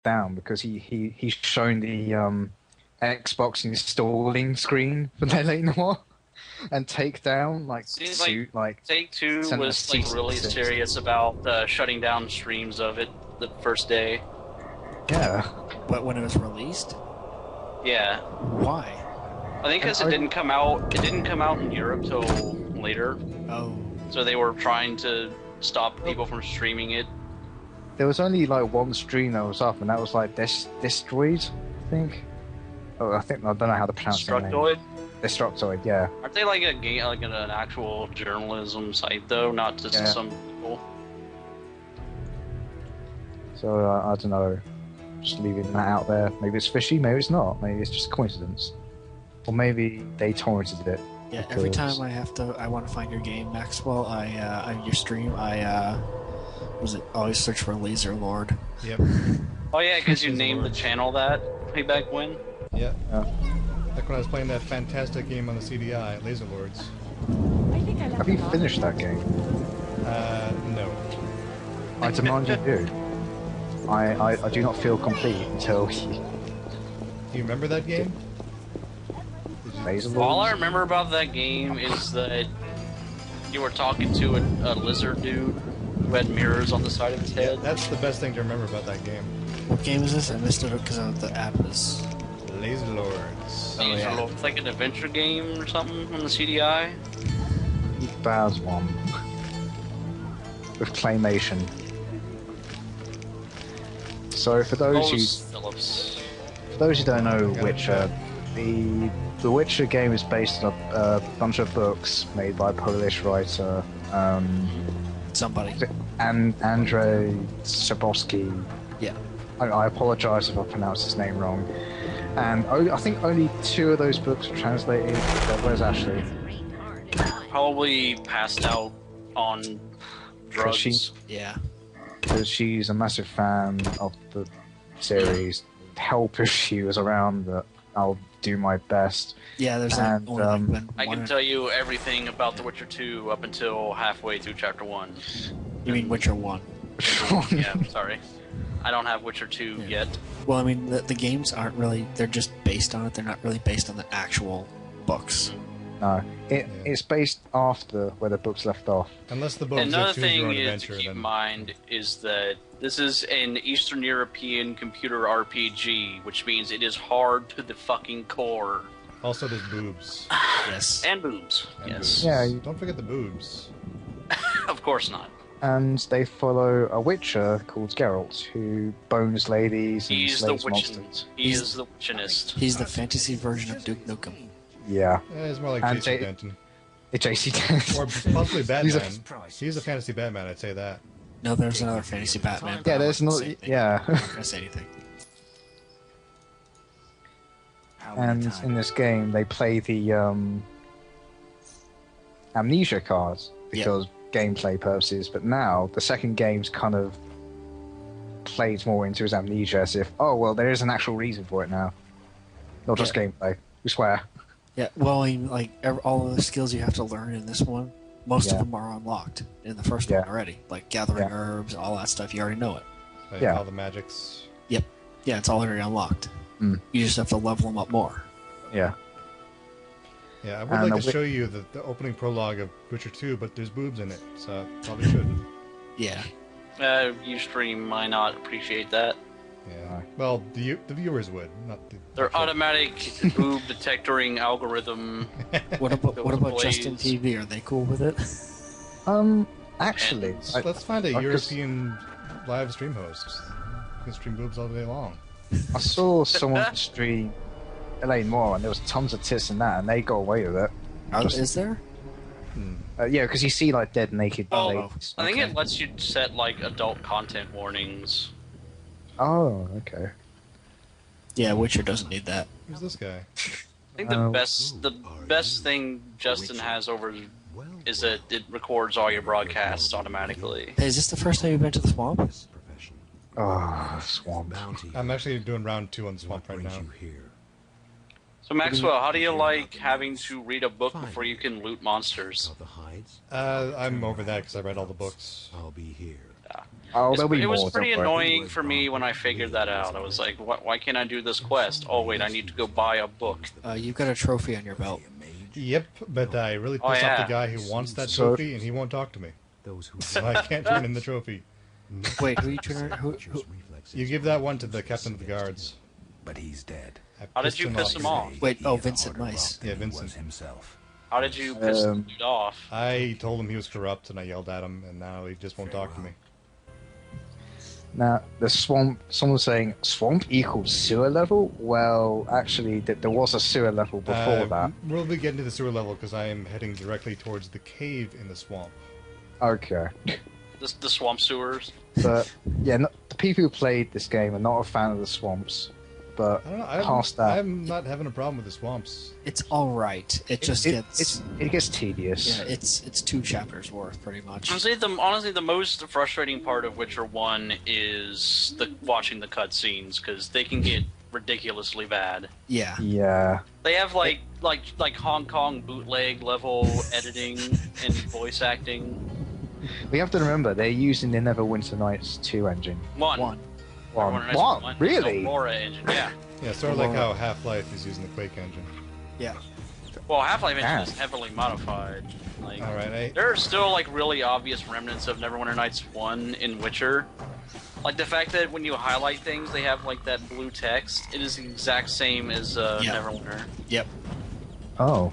down because he's shown the Xbox installing screen for L.A. Noire and Takedown Seems like like Take-Two sent a was like cease and really desist. serious about shutting down streams of it the first day. Yeah, But when it was released, Yeah, why? I think because it didn't come out. It didn't come out in Europe till later, Oh, so they were trying to stop people from streaming it. there was only like one stream that was up, and that was like Destroid, I think. Oh, I don't know how to pronounce their name. Destructoid. Destructoid, yeah. Aren't they like a game, like an actual journalism site though, not just Yeah. some people? So I don't know. Just leaving that out there. Maybe it's fishy, maybe it's not. Maybe it's just a coincidence, or maybe they torrented it. yeah. Every Because- time I want to find your game, Maxwell, on your stream, always search for Laser Lord. Yep. Oh yeah, because you named the channel that way back when. Yeah. Yeah. Like when I was playing that fantastic game on the CDI, Laser Lords. Have you finished that game? No. I demand you do. I do not feel complete until Do you remember that game? Laser All I Lords. remember about that game is that you were talking to a lizard dude who had mirrors on the side of his Yeah, head. that's the best thing to remember about that game. What game is this? I missed it because the app is. Laser Lords. Oh, yeah. It's like an adventure game or something on the CDI. Bad one with claymation. So for those Phillips. who don't know Witcher, the Witcher game is based on a bunch of books made by a Polish writer, Somebody. and Andrzej Sapkowski. Yeah. I apologize if I pronounced his name wrong. And I think only 2 of those books were translated. Where's Ashley? Probably passed out on drugs. She- Yeah. Because she's a massive fan of the series. Help if she was around, but I'll do my best. Yeah. There's And, only like been I one can or- tell you everything about The Witcher 2 up until halfway through Chapter 1. You mean Witcher 1? Yeah, sorry. I don't have Witcher 2 Yeah. yet. Well, I mean, the games aren't really. They're just based on it. They're not really based on the actual books. No, it's based after where the books left off. Unless the books Another are choose your own thing is to adventure, keep in then mind is that this is an Eastern European computer RPG, which means it is hard to the fucking core. also there's boobs. Yes. And boobs. And Yes. boobs. Yeah, Don't forget the boobs. Of course not. And they follow a Witcher called Geralt, who bones ladies and He's the slays witchin. monsters. He is the witchinist. He's the fantasy version of Duke Nukem. Yeah, It's more like And Jason they- Denton. it's JC Dennis. Or possibly Batman. He's He's a fantasy Batman, I'd say that. No, there's another fantasy Batman. Yeah, there's no. Yeah. I'm not gonna say anything. And in this game, they play the amnesia cards because gameplay purposes. But now the second game's kind of plays more into his amnesia, as if, oh well, there is an actual reason for it now, not just gameplay. We swear. Yeah, well, I mean, like all of the skills you have to learn in this one, most Yeah. of them are unlocked in the first Yeah. one already. Like gathering Yeah. herbs, all that stuff. You already know it. Like Yeah. all the magics. Yeah, it's all already unlocked. Mm. You just have to level them up more. Yeah. Yeah, I would And like the to show you the opening prologue of Witcher 2, but there's boobs in it, so I probably shouldn't. Yeah. Ustream might not appreciate that. Yeah. Well, the viewers would, not the. Their automatic boob detectoring algorithm. What about Blaze. Justin TV? Are they cool with it? Actually, Let's find a I- 'cause- European live stream host. You can stream boobs all day long. I saw someone stream Elaine Moore, and there was tons of tits in that, and they got away with it. Is there? Yeah, because you see like dead naked Oh, ladies. I think Okay. it lets you set like adult content warnings. Oh, okay. Yeah, Witcher doesn't need that. Who's this guy? I think the Oh. best thing Justin has over is that it records all your broadcasts automatically. Hey, is this the first time you've been to the swamp? Oh, swamp. I'm actually doing round 2 on Swamp right now. So Maxwell, how do you like having to read a book before you can loot monsters? I'm over that because I read all the books. I'll be here. Oh, there'll be It was more. pretty don't worry. annoying for me when I figured that out. I was like, why can't I do this quest? Oh, wait, I need to go buy a book. You've got a trophy on your belt. Yep, but I really Oh, pissed off yeah. the guy who wants that So- trophy, and he won't talk to me. So I can't turn in the trophy. Wait, who are you trying to... Who, You give that one to the captain of the guards. But he's dead. I How did pissed you piss him off? wait, oh, Vincent Mice. Yeah, Vincent. Himself. How did you piss the dude off? I told him he was corrupt, and I yelled at him, and now he just won't talk to me. Now, the swamp, someone's saying swamp equals sewer level? Well, actually, there was a sewer level before that. We'll be getting to the sewer level because I am heading directly towards the cave in the swamp. Okay. The swamp sewers. But, yeah, the people who played this game are not a fan of the swamps. But I don't know. past that, I'm not having a problem with the swamps. It's alright. It just gets... it gets tedious. Yeah, it's 2 chapters worth, pretty much. Honestly, the most frustrating part of Witcher 1 is watching the cutscenes, because they can get ridiculously bad. Yeah. Yeah. They have like Hong Kong bootleg level editing and voice acting. We have to remember, they're using the Neverwinter Nights 2 engine. One. One? Really? Aurora engine, yeah. Yeah, sort of like how Half-Life is using the Quake engine. Yeah. Well, Half-Life engine Ah. is heavily modified. Like, Alright, there are still like really obvious remnants of Neverwinter Nights 1 in Witcher. Like the fact that when you highlight things, they have like that blue text. It is the exact same as Neverwinter. Yep. Oh.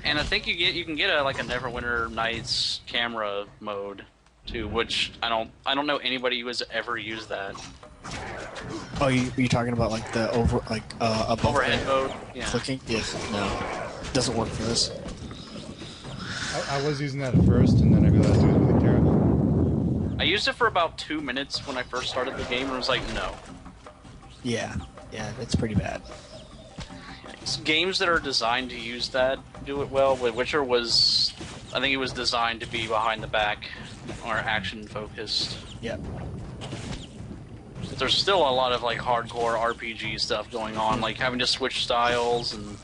And I think you can get a Neverwinter Nights camera mode too, which I don't know anybody who has ever used that. Oh, you talking about like the above Overhead mode. Yeah. clicking? Yes. No. Doesn't work for this. I was using that at first, and then I realized it was really terrible. I used it for about 2 minutes when I first started the game, and was like, no. Yeah. Yeah, it's pretty bad. Games that are designed to use that do it well. Witcher was, I think it was designed to be behind the back or action focused. Yep. But there's still a lot of like hardcore RPG stuff going on, like having to switch styles and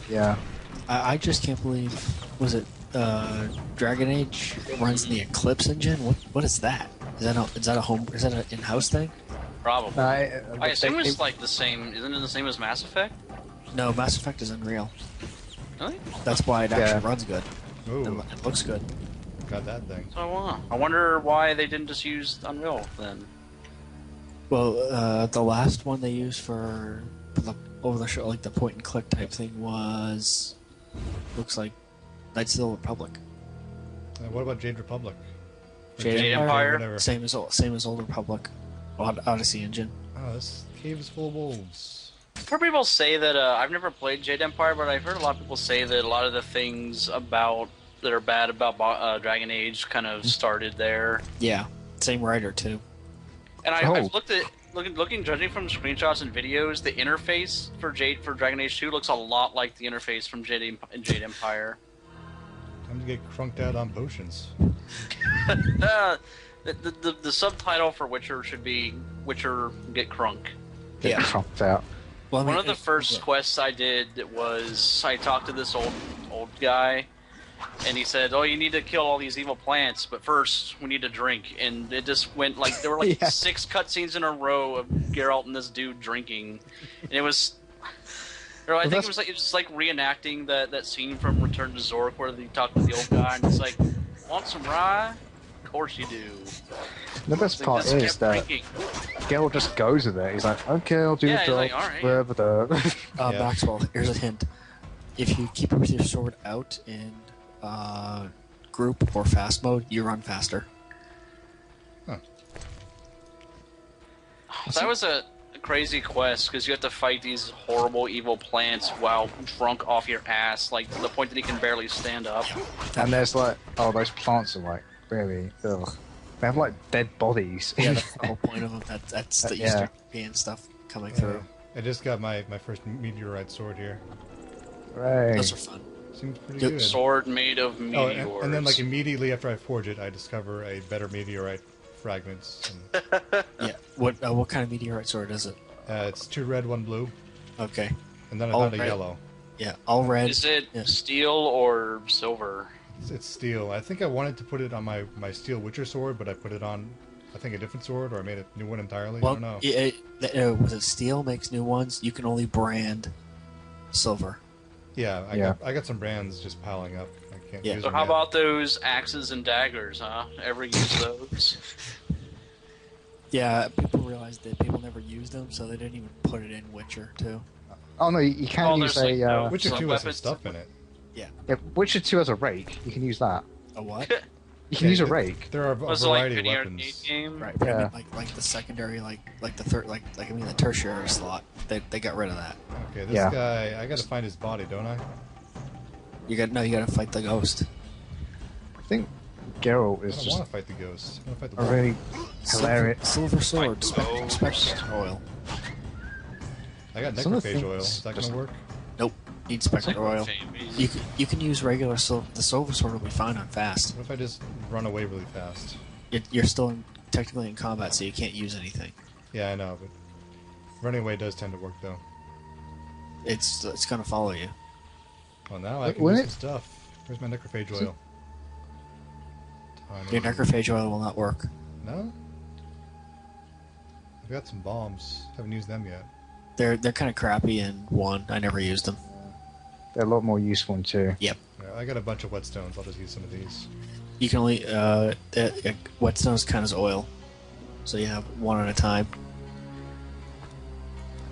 Yeah. I just can't believe... Was it Dragon Age runs the Eclipse engine? What is that? Is that an in-house thing? probably. I assume they- it's like the same. Isn't it the same as Mass Effect? No, Mass Effect is Unreal. Really? That's why it actually runs good. Ooh, It looks good. got that thing. So I wonder why they didn't just use Unreal then. Well, the last one they used for the over the show, like the point and click type thing, was looks like Knights of the Old Republic. What about Jade Republic? Or Jade Empire? whatever. Same as Old Republic, Odyssey engine. Oh, this cave is full of wolves. I've heard people say that I've never played Jade Empire, but I've heard a lot of people say that a lot of the things that are bad about Dragon Age kind of started there. Yeah, same writer too. And Oh. I've looked at judging from screenshots and videos, the interface for Dragon Age 2 looks a lot like the interface from Jade Empire. Time to get crunked out on potions. The subtitle for Witcher should be Witcher Get Crunk. Get Yeah. crunked out. Well, I mean, One of the first quests I did was I talked to this old guy, and he said, "Oh, you need to kill all these evil plants, but first we need to drink." And it just went like there were like Yeah. 6 cutscenes in a row of Geralt and this dude drinking, and it was. Or I think that's- it was like reenacting that scene from Return to Zork where they talk to the old guy and it's like, "Want some rye? Of course you do." The best Like, part just is kept that drinking. Geralt just goes with it. He's like, okay, I'll do Yeah, the he's job. like, "All right." Wherever the... Yeah. Maxwell. Here's a hint: if you keep it with your sword out in group or fast mode, you run faster. That was a crazy quest because you have to fight these horrible evil plants while drunk off your ass, like to the point that he can barely stand up. and there's like, oh, those plants are like, really, ugh. They have like dead bodies. Yeah, that's the whole point of them. That's the Yeah. Eastern European stuff coming through. I just got my first meteorite sword here. Hooray. Those are fun. Seems pretty Yep. good. Sword made of Oh, meteors. and then like immediately after I forge it, I discover a better meteorite fragments. And, Yeah. What kind of meteorite sword is it? it's 2 red, 1 blue, Okay. and then I Oh, found a right. yellow. Yeah. All red. Is it Yeah. steel or silver? It's steel. I think I wanted to put it on my steel Witcher sword, but I put it on I think a different sword, or I made a new one entirely. I Well, don't know. was it steel makes new ones? You can only brand silver. Yeah, Yeah. I got some brands just piling up. I can't Yeah. use So them how yet. about those axes and daggers, huh? Ever use those? Yeah, people realized that people never used them, so they didn't even put it in Witcher 2. Oh no, you can Oh, use there's, like, a. no- Witcher Some 2 has some weapons- stuff in it. Yeah. Yeah, Witcher 2 has a rake. You can use that. A what? You can Yeah, use a th- rake. There are a Was it like variety of video weapons. arcade game? Right, but I Yeah. mean, like the secondary, like the third, the tertiary slot. They got rid of that. Okay, this Yeah. guy, I gotta find his body, don't I? You gotta fight the ghost. I think Geralt I is don't just want to fight the ghost. I want to fight the a wolf. really hilarious. Silver sword, Like spectre oil. I got Some of the necrophage oil. things Is that just- gonna work? Nope, need It's like spectre oil. famous. You can use regular silver. The silver sword will be fine on fast. What if I just run away really fast? You're still technically in combat, so you can't use anything. Yeah, I know, but running away does tend to work though. It's gonna follow you. Well, now I can When do it- some stuff. Where's my necrophage oil? Your necrophage oil will not work. No? I've got some bombs. Haven't used them yet. They're kind of crappy in 1. I never used them. They're a lot more useful in 2. Yep. Yeah, I got a bunch of whetstones. I'll just use some of these. You can only whetstones count as oil, so you have one at a time.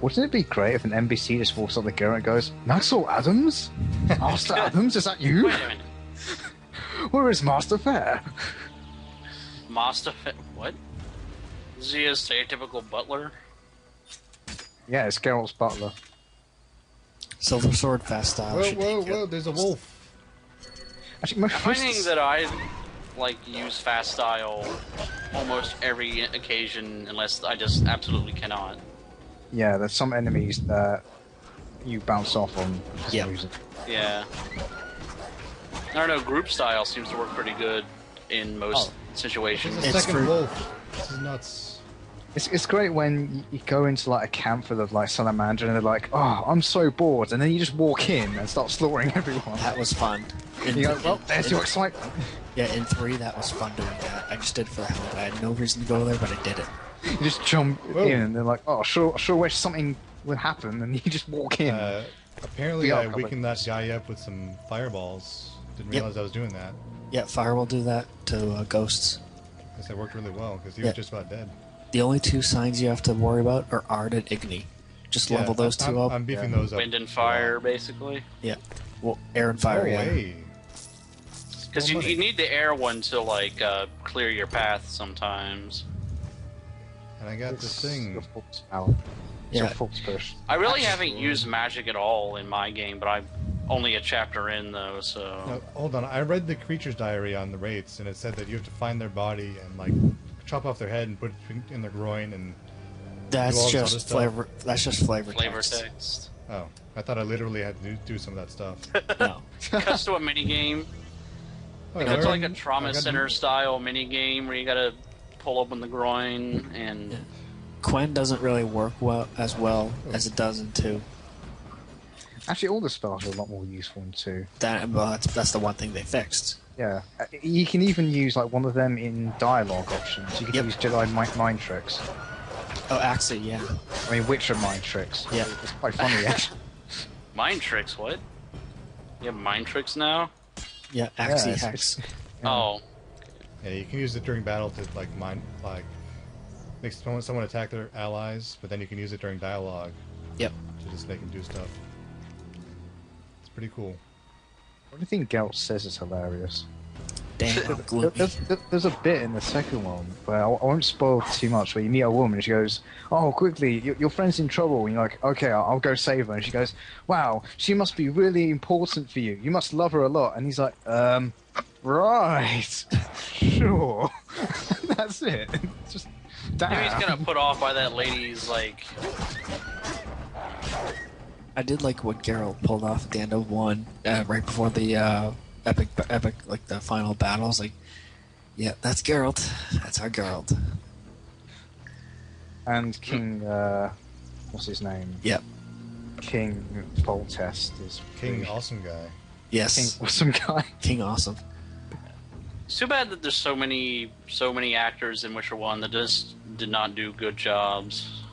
Wouldn't it be great if an NPC just walks up the Geralt and goes, Maxwell Adams? Master Adams, is that you? Wait a minute. Where is Master Fair? Master what? Is he a stereotypical butler? Yeah, it's Geralt's butler. Silver sword, fast style. Whoa, should whoa, be good. whoa! There's a wolf. Actually, most I'm finding that I use fast style almost every occasion unless I just absolutely cannot. Yeah, there's some enemies that you bounce off on for some Yeah. reason. Yeah. I don't know, group style seems to work pretty good in most situations. There's a It's second for- wolf. This is nuts. It's great when you go into like a camp full of like salamander and they're like, oh, I'm so bored, and then you just walk in and start slaughtering everyone. That was fun. You go, well, there's your excitement. Yeah, in 3 that was fun doing that. I just did it for the hell of it. I had no reason to go there, but I did it. You just jump Whoa. in and they're like, oh, sure wish something would happen, and you just walk in. Apparently, Yeah, I probably. weakened that guy up with some fireballs. Didn't Yep. realize I was doing that. Yeah, fire will do that to ghosts. Guess that worked really well because he Yeah. was just about dead. The only 2 signs you have to worry about are Ard and Igni. Just level those 2 up. I'm beefing Yeah. those up. Wind and fire, basically. Yeah. Well, air and fire, No yeah. way. Because More you money. need the air one to like clear your path sometimes. And I got this thing. Your false power. It's your Yeah. false push. I really haven't used magic at all in my game, but I'm only a chapter in though, so No, hold on. I read the creature's diary on the rates, and it said that you have to find their body and like chop off their head and put it in their groin. And do all That's this other just stuff. flavor. That's just flavor flavor text. text. oh, I thought I literally had to do some of that stuff. No. Cuts to a mini game. Oh, I It's like a learned- trauma I got- center style mini game where you gotta pull open the groin and Yeah. Quen doesn't really work as well as it does in 2. Actually, all the spells are a lot more useful in 2. That's the one thing they fixed. Yeah. You can even use like one of them in dialogue options. You can Yep. use Jedi mind tricks. Oh, actually, yeah. I mean, Witcher mind tricks. Yeah. It's quite funny, actually. mind tricks. What? You have mind tricks now? Yeah, Axie it's- Hex. Yeah. Oh, Yeah, you can use it during battle to like make someone attack their allies, but then you can use it during dialogue Yep. to just make them do stuff. It's pretty cool. What do you think Geralt says is hilarious? Damn, I'm gloomy. There's a bit in the second one where I won't spoil too much, where you meet a woman and she goes, "Oh, quickly, your friend's in trouble." And you're like, "Okay, I'll go save her." And she goes, "Wow, she must be really important for you. You must love her a lot." And he's like, right, sure." That's it. It's just damn. maybe he's gonna put off by that lady's like. I did like what Geralt pulled off at the end of 1, right before the epic, like the final battle. I was like, yeah, that's Geralt. That's our Geralt. And King, what's his name? Yep. King Foltest is King, pretty- awesome guy. Yes. King awesome guy. King Awesome. It's too bad that there's so many actors in Witcher 1 that just did not do good jobs.